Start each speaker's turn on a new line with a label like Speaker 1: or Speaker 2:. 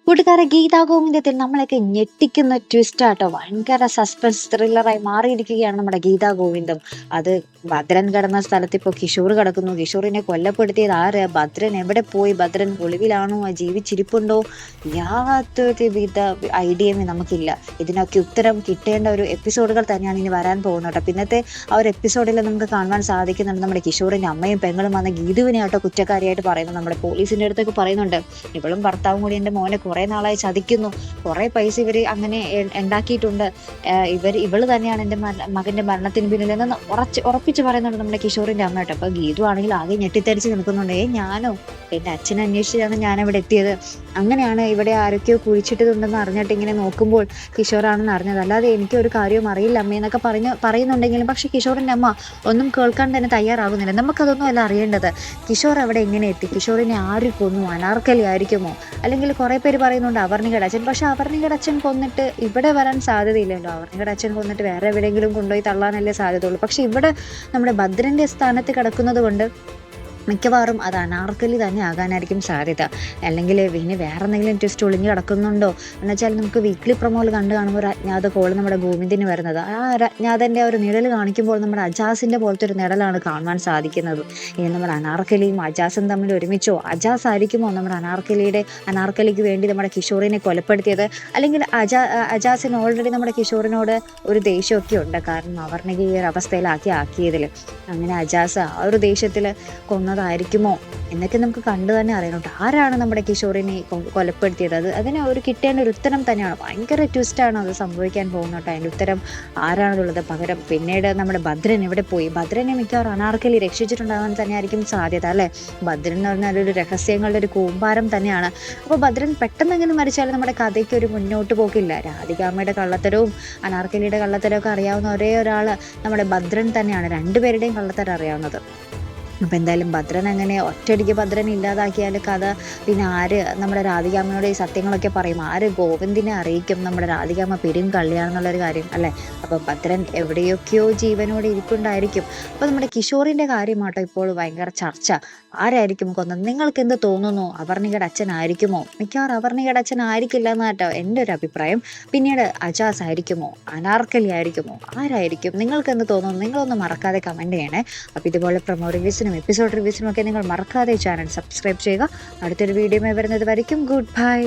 Speaker 1: കൂട്ടുകാരെ ഗീതാ ഗോവിന്ദത്തിൽ നമ്മളൊക്കെ ഞെട്ടിക്കുന്ന ട്വിസ്റ്റ് ആട്ടോ. ഭയങ്കര സസ്പെൻസ് ത്രില്ലറായി മാറിയിരിക്കുകയാണ് നമ്മുടെ ഗീതാ ഗോവിന്ദം. അത് ഭദ്രൻ കിടന്ന സ്ഥലത്ത് ഇപ്പൊ കിഷോർ കിടക്കുന്നു. കിഷോറിനെ കൊല്ലപ്പെടുത്തിയത് ആര്? ഭദ്രൻ എവിടെ പോയി? ഭദ്രൻ ഒളിവിലാണോ? ജീവിച്ചിരിപ്പുണ്ടോ? യാതൊരു വിധ ഐഡിയയും നമുക്കില്ല. ഇതിനൊക്കെ ഉത്തരം കിട്ടേണ്ട ഒരു എപ്പിസോഡുകൾ തന്നെയാണ് ഇനി വരാൻ പോകുന്നത് കേട്ടോ. പിന്നത്തെ ആ ഒരു എപ്പിസോഡിൽ നമുക്ക് കാണുവാൻ സാധിക്കുന്നുണ്ട് നമ്മുടെ കിഷോറിന്റെ അമ്മയും പെങ്ങളും വന്ന ഗീതുവിനെ ആട്ടോ കുറ്റക്കാരിയായിട്ട് പറയുന്നത്. നമ്മുടെ പോലീസിന്റെ അടുത്തൊക്കെ പറയുന്നുണ്ട്, ഇവളും ഭർത്താവും കൂടി എന്റെ മോനെ കുറെ നാളായി ചതിക്കുന്നു, കുറെ പൈസ ഇവര് അങ്ങനെ ഉണ്ടാക്കിയിട്ടുണ്ട്, ഇവള് തന്നെയാണ് എന്റെ മകന്റെ മരണത്തിന് പിന്നിലെന്ന് ഉറപ്പിച്ച് പറയുന്നുണ്ട് നമ്മുടെ കിഷോറിന്റെ അമ്മ കേട്ടോ. അപ്പൊ ഗീതു ആണെങ്കിൽ ആകെ ഞെട്ടിത്തരിച്ച് നിൽക്കുന്നുണ്ട്. ഞാനോ? എന്റെ അച്ഛനെ അന്വേഷിച്ചാണ് ഞാൻ ഇവിടെ എത്തിയത്. അങ്ങനെയാണ് ഇവിടെ ആരൊക്കെയോ കുഴിച്ചിട്ടതുണ്ടെന്ന് അറിഞ്ഞിട്ട് ഇങ്ങനെ നോക്കുമ്പോൾ കിഷോറാണെന്ന് അറിഞ്ഞത്. അല്ലാതെ എനിക്ക് ഒരു കാര്യവും അറിയില്ല അമ്മ എന്നൊക്കെ പറയുന്നുണ്ടെങ്കിലും പക്ഷെ കിഷോറിന്റെ അമ്മ ഒന്നും കേൾക്കാൻ തന്നെ തയ്യാറാകുന്നില്ല. നമുക്കതൊന്നും അല്ല അറിയേണ്ടത്. കിഷോർ അവിടെ എങ്ങനെ എത്തി? കിഷോറിനെ ആര് കൊന്നു? അനാർക്കലി ആയിരിക്കുമോ? അല്ലെങ്കിൽ കുറെ പേര് പറയുന്നുണ്ട് അവർണികയുടെ അച്ഛൻ. പക്ഷെ അവർണികയുടെ അച്ഛൻ കൊന്നിട്ട് ഇവിടെ വരാൻ സാധ്യതയില്ലല്ലോ. അവർണികയുടെ അച്ഛൻ കൊന്നിട്ട് വേറെ എവിടെയെങ്കിലും കൊണ്ടുപോയി തള്ളാനല്ലേ സാധ്യതയുള്ളൂ. പക്ഷെ ഇവിടെ നമ്മുടെ ഭദ്രന്റെ സ്ഥാനത്ത് കിടക്കുന്നത് കൊണ്ട് മിക്കവാറും അത് അനാർക്കലി തന്നെ ആകാനായിരിക്കും സാധ്യത. അല്ലെങ്കിൽ ഇനി വേറെ എന്തെങ്കിലും ട്വിസ്റ്റ് ഒളിഞ്ഞു കിടക്കുന്നുണ്ടോ എന്ന് വെച്ചാൽ നമുക്ക് വീക്ക്ലി പ്രൊമോയിൽ കാണുമ്പോൾ ഒരു അജ്ഞാത കോൾ നമ്മുടെ ഗോവിന്ദിന് വരുന്നത്. ആ അജ്ഞാതൻ്റെ ഒരു നിഴൽ കാണിക്കുമ്പോൾ നമ്മുടെ അജാസിൻ്റെ പോലത്തെ ഒരു നിഴലാണ് കാണുവാൻ സാധിക്കുന്നത്. ഇനി നമ്മുടെ അനാർക്കലിയും അജാസും തമ്മിൽ ഒരുമിച്ചോ? അജാസ് ആയിരിക്കുമോ നമ്മുടെ അനാർക്കലിക്ക് വേണ്ടി നമ്മുടെ കിഷോറിനെ കൊലപ്പെടുത്തിയത്? അല്ലെങ്കിൽ അജാസിന് ഓൾറെഡി നമ്മുടെ കിഷോറിനോട് ഒരു ദേഷ്യമൊക്കെ ഉണ്ട്, കാരണം അവർണിക ഈ ഒരു ആക്കിയതിൽ. അങ്ങനെ അജാസ് ആ ഒരു ദേഷ്യത്തിൽ കൊന്നതായിരിക്കുമോ എന്നൊക്കെ നമുക്ക് കണ്ടു തന്നെ അറിയണം. ആരാണ് നമ്മുടെ കിഷോറിനെ കൊലപ്പെടുത്തിയത്? അതിന് ഒരു കിട്ടേണ്ട ഒരു ഉത്തരം തന്നെയാണ്. ഭയങ്കര ട്വിസ്റ്റാണ് അത് സംഭവിക്കാൻ പോകുന്നത് കേട്ടോ. അതിൻ്റെ ഉത്തരം ആരാണെന്നുള്ളത്. പകരം പിന്നീട് നമ്മുടെ ഭദ്രൻ എവിടെ പോയി? ഭദ്രനെ മിക്കവാറും അനാർക്കലി രക്ഷിച്ചിട്ടുണ്ടാകാൻ തന്നെയായിരിക്കും സാധ്യത അല്ലേ? ഭദ്രൻ എന്ന് പറഞ്ഞാൽ ഒരു രഹസ്യങ്ങളുടെ ഒരു കൂമ്പാരം തന്നെയാണ്. അപ്പോൾ ഭദ്രൻ പെട്ടെന്ന് എങ്ങനെ മരിച്ചാലും നമ്മുടെ കഥയ്ക്ക് ഒരു മുന്നോട്ട് പോക്കില്ല. രാധികാമ്മയുടെ കള്ളത്തരവും അനാർക്കലിയുടെ കള്ളത്തരവും ഒക്കെ അറിയാവുന്ന ഒരേ ഒരാൾ നമ്മുടെ ഭദ്രൻ തന്നെയാണ്. രണ്ടുപേരുടെയും കള്ളത്തരം അറിയാവുന്നത്. അപ്പം എന്തായാലും ഭദ്രൻ അങ്ങനെ ഒറ്റയടിക്ക് ഭദ്രൻ ഇല്ലാതാക്കിയാൽ കഥ പിന്നെ ആര് നമ്മുടെ രാധികാമ്മയോട് ഈ സത്യങ്ങളൊക്കെ പറയും? ആര് ഗോവിന്ദിനെ അറിയിക്കും നമ്മുടെ രാധികാമ്മ പെരും കള്ളിയാണെന്നുള്ളൊരു കാര്യം അല്ലേ? അപ്പം ഭദ്രൻ എവിടെയൊക്കെയോ ജീവനോടെ ഇരിപ്പുണ്ടായിരിക്കും. അപ്പോൾ നമ്മുടെ കിഷോറിൻ്റെ കാര്യമാട്ടോ ഇപ്പോൾ ഭയങ്കര ചർച്ച. ആരായിരിക്കും കൊന്നത്? നിങ്ങൾക്ക് എന്ത് തോന്നുന്നു? അവർണികയുടെ അച്ഛനായിരിക്കുമോ? മിക്കവാറും അവർണികയുടെ അച്ഛൻ ആയിരിക്കില്ല എന്നാട്ടോ എൻ്റെ ഒരു അഭിപ്രായം. പിന്നീട് അജാസ് ആയിരിക്കുമോ? അനാർക്കലി ആയിരിക്കുമോ? ആരായിരിക്കും? നിങ്ങൾക്ക് എന്ത് തോന്നുന്നു? നിങ്ങളൊന്ന് മറക്കാതെ കമൻറ്റ് ചെയ്യണേ. അപ്പോൾ ഇതുപോലെ പ്രൊമോ റിവ്യൂസിനും എപ്പിസോഡ് റിവ്യൂസിനും ഒക്കെ നിങ്ങൾ മറക്കാതെ ചാനൽ സബ്സ്ക്രൈബ് ചെയ്യുക. അടുത്തൊരു വീഡിയോ വരുന്നത് വരയ്ക്കും ഗുഡ് ബൈ.